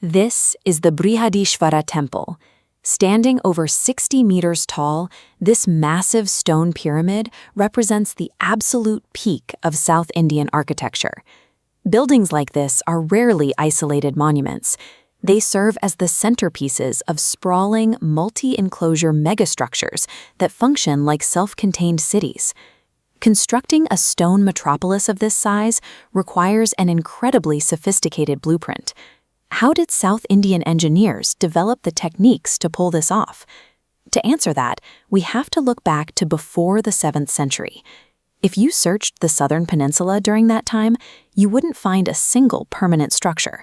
This is the Brihadishvara Temple. Standing over 60 meters tall, this massive stone pyramid represents the absolute peak of South Indian architecture. Buildings like this are rarely isolated monuments. They serve as the centerpieces of sprawling, multi-enclosure megastructures that function like self-contained cities. Constructing a stone metropolis of this size requires an incredibly sophisticated blueprint. How did South Indian engineers develop the techniques to pull this off? To answer that, we have to look back to before the 7th century. If you searched the southern peninsula during that time, you wouldn't find a single permanent structure.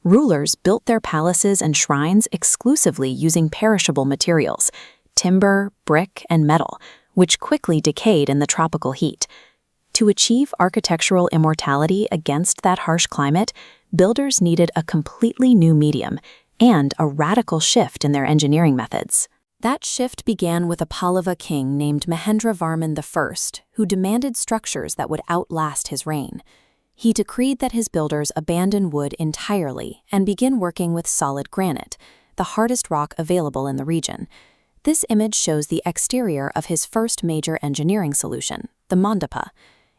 Rulers built their palaces and shrines exclusively using perishable materials, timber, brick, and metal, which quickly decayed in the tropical heat. To achieve architectural immortality against that harsh climate, builders needed a completely new medium and a radical shift in their engineering methods. That shift began with a Pallava king named Mahendravarman I, who demanded structures that would outlast his reign. He decreed that his builders abandon wood entirely and begin working with solid granite, the hardest rock available in the region. This image shows the exterior of his first major engineering solution, the mandapa.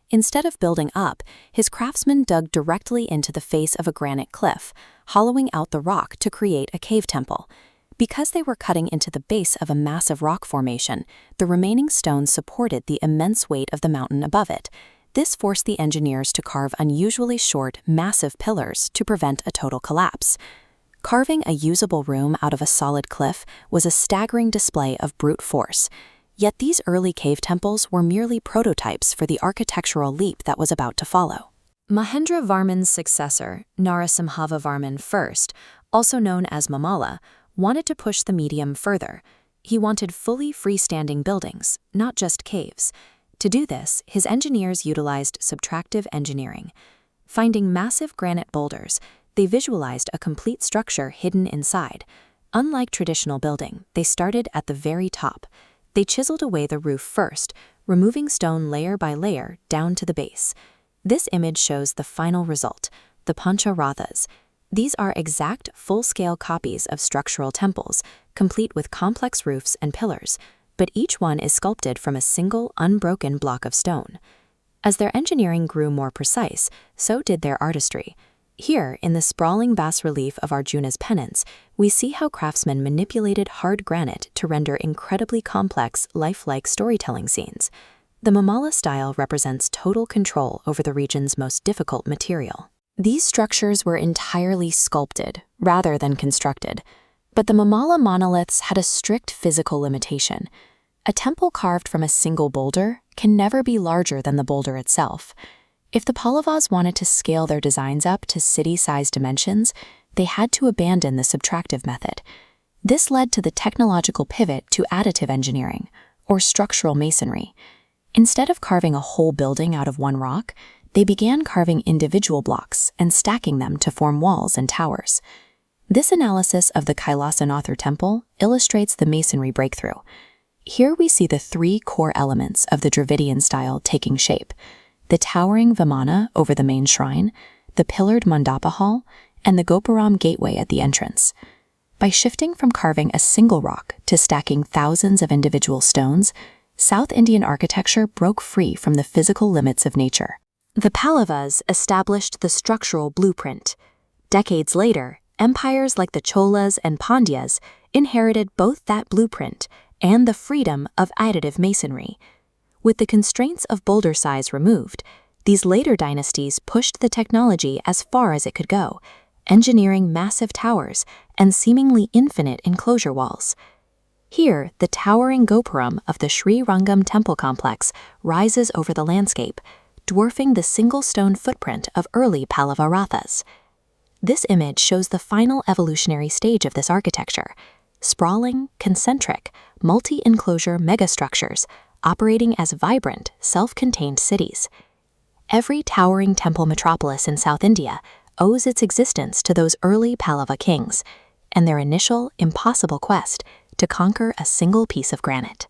Instead of building up, his craftsmen dug directly into the face of a granite cliff, hollowing out the rock to create a cave temple. Because they were cutting into the base of a massive rock formation, the remaining stones supported the immense weight of the mountain above it. This forced the engineers to carve unusually short, massive pillars to prevent a total collapse. Carving a usable room out of a solid cliff was a staggering display of brute force. Yet these early cave temples were merely prototypes for the architectural leap that was about to follow. Mahendravarman's successor, Narasimhavarman I, also known as Mamalla, wanted to push the medium further. He wanted fully freestanding buildings, not just caves. To do this, his engineers utilized subtractive engineering. Finding massive granite boulders, they visualized a complete structure hidden inside. Unlike traditional building, they started at the very top. They chiseled away the roof first, removing stone layer by layer down to the base. This image shows the final result, the Pancha Rathas. These are exact full-scale copies of structural temples, complete with complex roofs and pillars, but each one is sculpted from a single, unbroken block of stone. As their engineering grew more precise, so did their artistry. Here, in the sprawling bas-relief of Arjuna's Penance, we see how craftsmen manipulated hard granite to render incredibly complex, lifelike storytelling scenes. The Mamalla style represents total control over the region's most difficult material. These structures were entirely sculpted, rather than constructed. But the Mamalla monoliths had a strict physical limitation. A temple carved from a single boulder can never be larger than the boulder itself. If the Pallavas wanted to scale their designs up to city-sized dimensions, they had to abandon the subtractive method. This led to the technological pivot to additive engineering, or structural masonry. Instead of carving a whole building out of one rock, they began carving individual blocks and stacking them to form walls and towers. This analysis of the Kailasanathar temple illustrates the masonry breakthrough. Here we see the 3 core elements of the Dravidian style taking shape: the towering vimana over the main shrine, the pillared mandapa hall, and the gopuram gateway at the entrance. By shifting from carving a single rock to stacking thousands of individual stones, South Indian architecture broke free from the physical limits of nature. The Pallavas established the structural blueprint. Decades later, empires like the Cholas and Pandyas inherited both that blueprint and the freedom of additive masonry. With the constraints of boulder size removed, these later dynasties pushed the technology as far as it could go, engineering massive towers and seemingly infinite enclosure walls. Here, the towering gopuram of the Sri Rangam temple complex rises over the landscape, dwarfing the single stone footprint of early Pallava Rathas. This image shows the final evolutionary stage of this architecture: sprawling, concentric, multi-enclosure megastructures operating as vibrant, self-contained cities. Every towering temple metropolis in South India owes its existence to those early Pallava kings and their initial, impossible quest to conquer a single piece of granite.